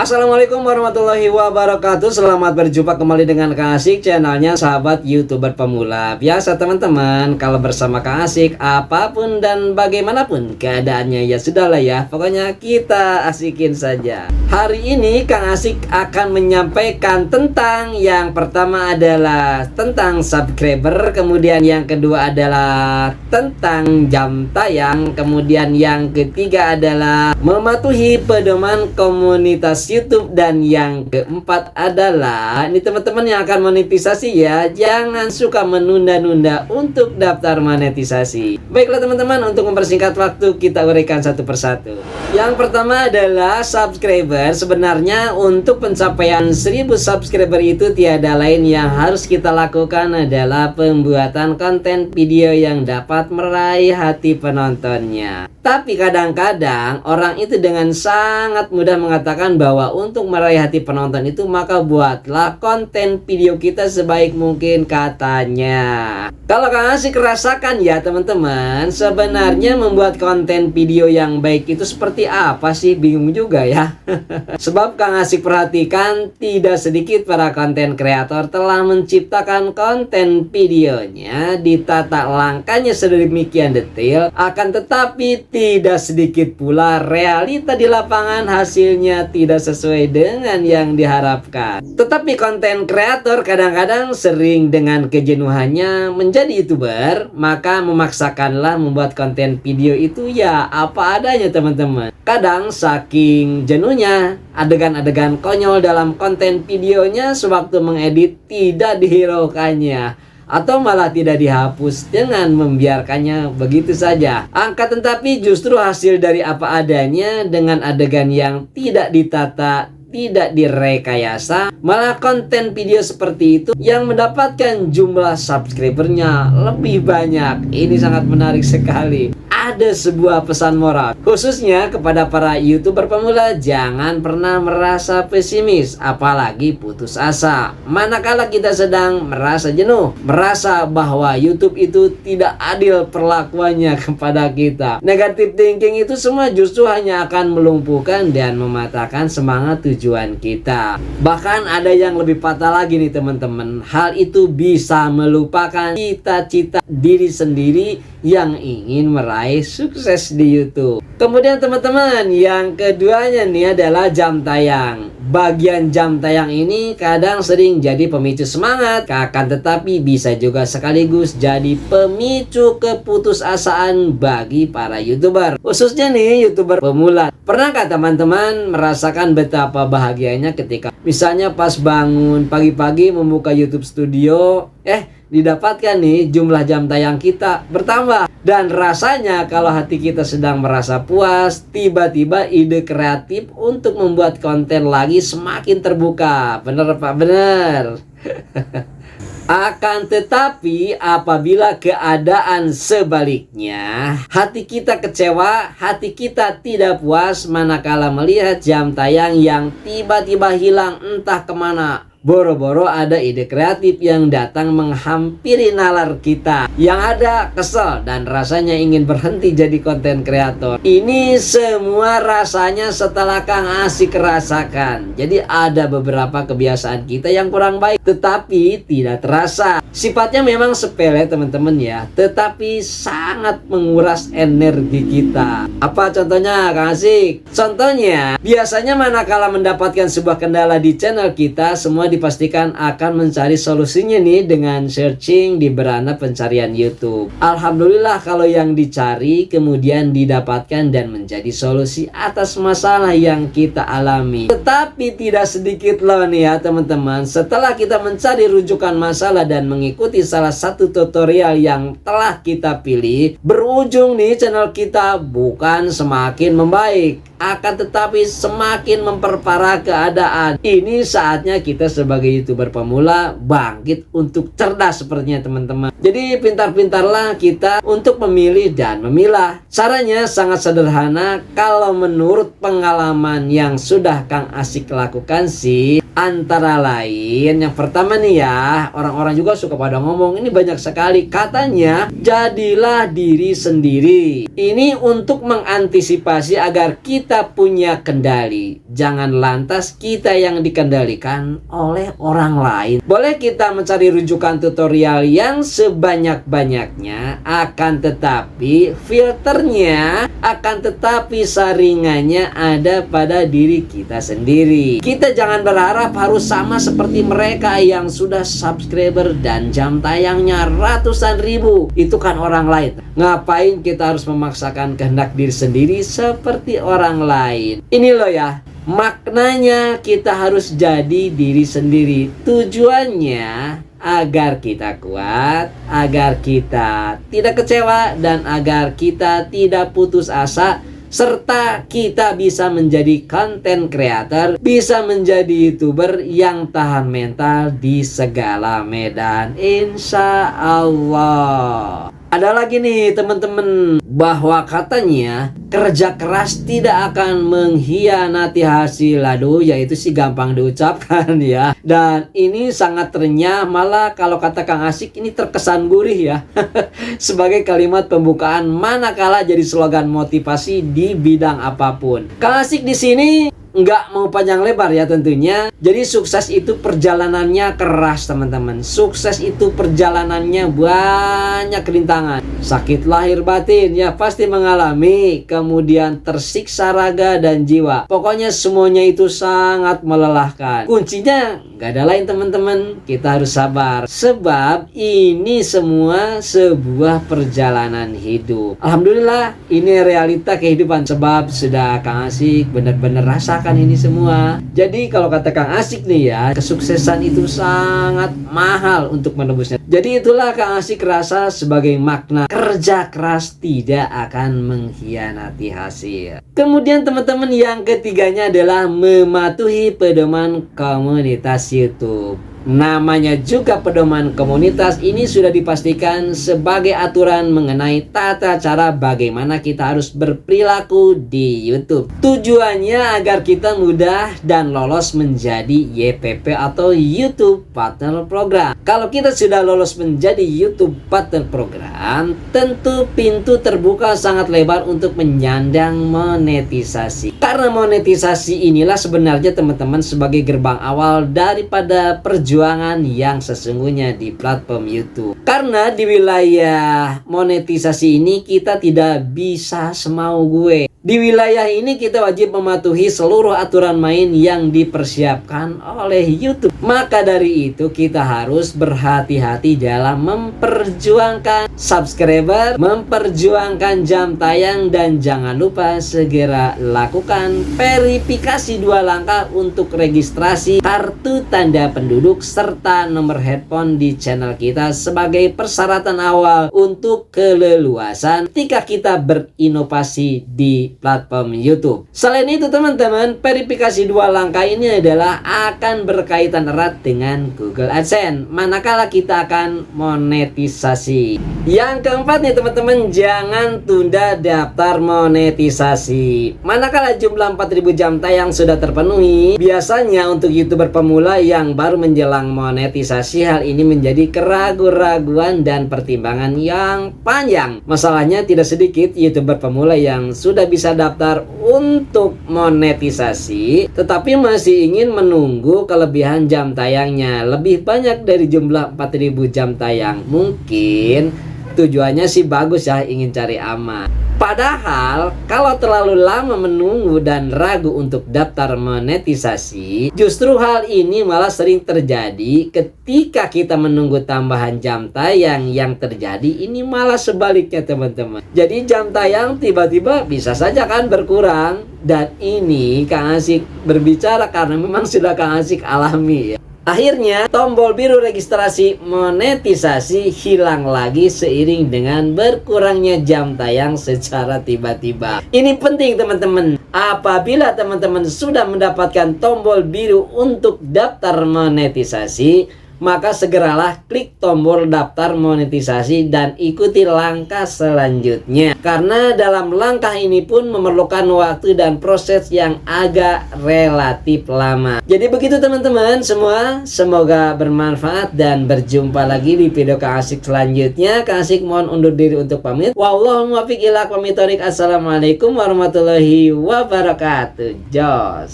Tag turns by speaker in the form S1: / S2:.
S1: Assalamualaikum warahmatullahi wabarakatuh. Selamat berjumpa kembali dengan Kang Asik, channelnya sahabat YouTuber pemula. Biasa teman-teman, kalau bersama Kang Asik, apapun dan bagaimanapun keadaannya ya sudahlah ya, pokoknya kita asikin saja. Hari ini Kang Asik akan menyampaikan tentang yang pertama adalah tentang subscriber, kemudian yang kedua adalah tentang jam tayang, kemudian yang ketiga adalah mematuhi pedoman komunitas YouTube, dan yang keempat adalah ini teman-teman yang akan monetisasi ya, jangan suka menunda-nunda untuk daftar monetisasi. Baiklah teman-teman, untuk mempersingkat waktu kita uraikan satu persatu. Yang pertama adalah subscriber. Sebenarnya untuk pencapaian 1000 subscriber itu tiada lain yang harus kita lakukan adalah pembuatan konten video yang dapat meraih hati penontonnya. Tapi kadang-kadang orang itu dengan sangat mudah mengatakan bahwa untuk meraih hati penonton itu maka buatlah konten video kita sebaik mungkin katanya. Kalau Kang Asik rasakan ya teman-teman, sebenarnya membuat konten video yang baik itu seperti apa sih? Bingung juga ya. Sebab Kang Asik perhatikan tidak sedikit para konten kreator telah menciptakan konten videonya ditata langkahnya sedemikian detail, akan tetapi tidak sedikit pula realita di lapangan hasilnya tidak sesuai dengan yang diharapkan. Tetapi konten kreator kadang-kadang sering dengan kejenuhannya menjadi YouTuber, maka memaksakanlah membuat konten video itu ya apa adanya teman-teman. Kadang saking jenuhnya, adegan-adegan konyol dalam konten videonya sewaktu mengedit tidak dihiraukannya, atau malah tidak dihapus dengan membiarkannya begitu saja. Tetapi justru hasil dari apa adanya dengan adegan yang tidak ditata, tidak direkayasa, malah konten video seperti itu yang mendapatkan jumlah subscribernya lebih banyak. Ini sangat menarik sekali. Ada sebuah pesan moral khususnya kepada para YouTuber pemula, jangan pernah merasa pesimis apalagi putus asa manakala kita sedang merasa jenuh, merasa bahwa YouTube itu tidak adil perlakuannya kepada kita. Negative thinking itu semua justru hanya akan melumpuhkan dan mematahkan semangat tujuan kita. Bahkan ada yang lebih patah lagi nih teman-teman, hal itu bisa melupakan cita-cita diri sendiri yang ingin meraih sukses di YouTube. Kemudian teman-teman, yang keduanya nih adalah jam tayang. Bagian jam tayang ini kadang sering jadi pemicu semangat, akan tetapi bisa juga sekaligus jadi pemicu keputusasaan bagi para YouTuber, khususnya nih YouTuber pemula. Pernahkah teman-teman merasakan betapa bahagianya ketika misalnya pas bangun pagi-pagi membuka YouTube Studio, didapatkan nih jumlah jam tayang kita bertambah, dan rasanya kalau hati kita sedang merasa puas, tiba-tiba ide kreatif untuk membuat konten lagi semakin terbuka. Bener Pak, bener. Akan tetapi apabila keadaan sebaliknya, hati kita kecewa, hati kita tidak puas manakala melihat jam tayang yang tiba-tiba hilang entah kemana. Boro-boro ada ide kreatif yang datang menghampiri nalar kita, yang ada kesel dan rasanya ingin berhenti jadi konten kreator. Ini semua rasanya setelah Kang Asik rasakan. Jadi ada beberapa kebiasaan kita yang kurang baik tetapi tidak terasa. Sifatnya memang sepele teman-teman ya, tetapi sangat menguras energi kita. Apa contohnya Kang Asik? Contohnya, biasanya manakala mendapatkan sebuah kendala di channel kita, semua dipastikan akan mencari solusinya nih dengan searching di beranda pencarian YouTube. Alhamdulillah kalau yang dicari kemudian didapatkan dan menjadi solusi atas masalah yang kita alami. Tetapi tidak sedikit loh nih ya teman-teman, setelah kita mencari rujukan masalah dan mengikuti salah satu tutorial yang telah kita pilih, berujung nih channel kita bukan semakin membaik, akan tetapi semakin memperparah keadaan. Ini saatnya kita sebagai YouTuber pemula bangkit untuk cerdas sepertinya teman-teman. Jadi pintar-pintarlah kita untuk memilih dan memilah. Caranya sangat sederhana kalau menurut pengalaman yang sudah Kang Asik lakukan sih. Antara lain, yang pertama nih ya, orang-orang juga suka pada ngomong, ini banyak sekali katanya, jadilah diri sendiri. Ini untuk mengantisipasi agar kita punya kendali. Jangan lantas kita yang dikendalikan oleh orang lain. Boleh kita mencari rujukan tutorial yang sebanyak-banyaknya, akan tetapi filternya, akan tetapi saringannya ada pada diri kita sendiri. Kita jangan berharap harus sama seperti mereka yang sudah subscriber dan jam tayangnya ratusan ribu. Itu kan orang lain. Ngapain kita harus memaksakan kehendak diri sendiri seperti orang lain? Ini loh ya, maknanya kita harus jadi diri sendiri. Tujuannya agar kita kuat, agar kita tidak kecewa, dan agar kita tidak putus asa, serta kita bisa menjadi content creator, bisa menjadi YouTuber yang tahan mental di segala medan, insya Allah. Ada lagi nih teman-teman, bahwa katanya kerja keras tidak akan mengkhianati hasil. Aduh, ya itu sih gampang diucapkan ya. Dan ini sangat renyah, malah kalau kata Kang Asik ini terkesan gurih ya. Sebagai kalimat pembukaan manakala jadi slogan motivasi di bidang apapun. Kang Asik di sini nggak mau panjang lebar ya tentunya. Jadi sukses itu perjalanannya keras teman-teman. Sukses itu perjalanannya banyak rintangan. Sakit lahir batin ya pasti mengalami. Kemudian tersiksa raga dan jiwa. Pokoknya semuanya itu sangat melelahkan. Kuncinya nggak ada lain teman-teman. Kita harus sabar. Sebab ini semua sebuah perjalanan hidup. Alhamdulillah ini realita kehidupan. Sebab sudah Kang Asik benar-benar rasakan ini semua. Jadi kalau kata Kang Asik nih ya, kesuksesan itu sangat mahal untuk menembusnya. Jadi itulah Kang Asik rasa sebagai makna kerja keras tidak akan mengkhianati hasil. Kemudian teman-teman yang ketiganya adalah mematuhi pedoman komunitas YouTube. Namanya juga pedoman komunitas, ini sudah dipastikan sebagai aturan mengenai tata cara bagaimana kita harus berperilaku di YouTube. Tujuannya agar kita mudah dan lolos menjadi YPP atau YouTube Partner Program. Kalau kita sudah lolos menjadi YouTube Partner Program, tentu pintu terbuka sangat lebar untuk menyandang monetisasi. Karena monetisasi inilah sebenarnya teman-teman sebagai gerbang awal daripada perjuangan yang sesungguhnya di platform YouTube. Karena di wilayah monetisasi ini kita tidak bisa semau gue. Di wilayah ini kita wajib mematuhi seluruh aturan main yang dipersiapkan oleh YouTube. Maka dari itu kita harus berhati-hati dalam memperjuangkan subscriber, memperjuangkan jam tayang, dan jangan lupa segera lakukan verifikasi 2 langkah untuk registrasi kartu tanda penduduk serta nomor handphone di channel kita sebagai persyaratan awal untuk keleluasan ketika kita berinovasi di platform YouTube. Selain itu teman-teman, verifikasi 2 langkah ini adalah akan berkaitan erat dengan Google AdSense manakala kita akan monetisasi. Yang keempat nih teman-teman, jangan tunda daftar monetisasi. Manakala jumlah 4000 jam tayang sudah terpenuhi, biasanya untuk YouTuber pemula yang baru menjelang monetisasi, hal ini menjadi keraguan-raguan dan pertimbangan yang panjang. Masalahnya tidak sedikit YouTuber pemula yang sudah bisa daftar untuk monetisasi tetapi masih ingin menunggu kelebihan jam tayangnya lebih banyak dari jumlah 4000 jam tayang. Mungkin tujuannya sih bagus ya, ingin cari aman. Padahal kalau terlalu lama menunggu dan ragu untuk daftar monetisasi, justru hal ini malah sering terjadi ketika kita menunggu tambahan jam tayang. Yang terjadi ini malah sebaliknya teman-teman. Jadi jam tayang tiba-tiba bisa saja kan berkurang. Dan ini Kang Asik berbicara karena memang sudah Kang Asik alami ya. Akhirnya tombol biru registrasi monetisasi hilang lagi seiring dengan berkurangnya jam tayang secara tiba-tiba. Ini penting teman-teman. Apabila teman-teman sudah mendapatkan tombol biru untuk daftar monetisasi, maka segeralah klik tombol daftar monetisasi dan ikuti langkah selanjutnya. Karena dalam langkah ini pun memerlukan waktu dan proses yang agak relatif lama. Jadi begitu teman-teman semua, semoga bermanfaat dan berjumpa lagi di video Kang Asik selanjutnya. Kang Asik mohon undur diri untuk pamit. Wallahul muwaffiq ila aqwamit thoriq. Assalamualaikum warahmatullahi wabarakatuh. Jos.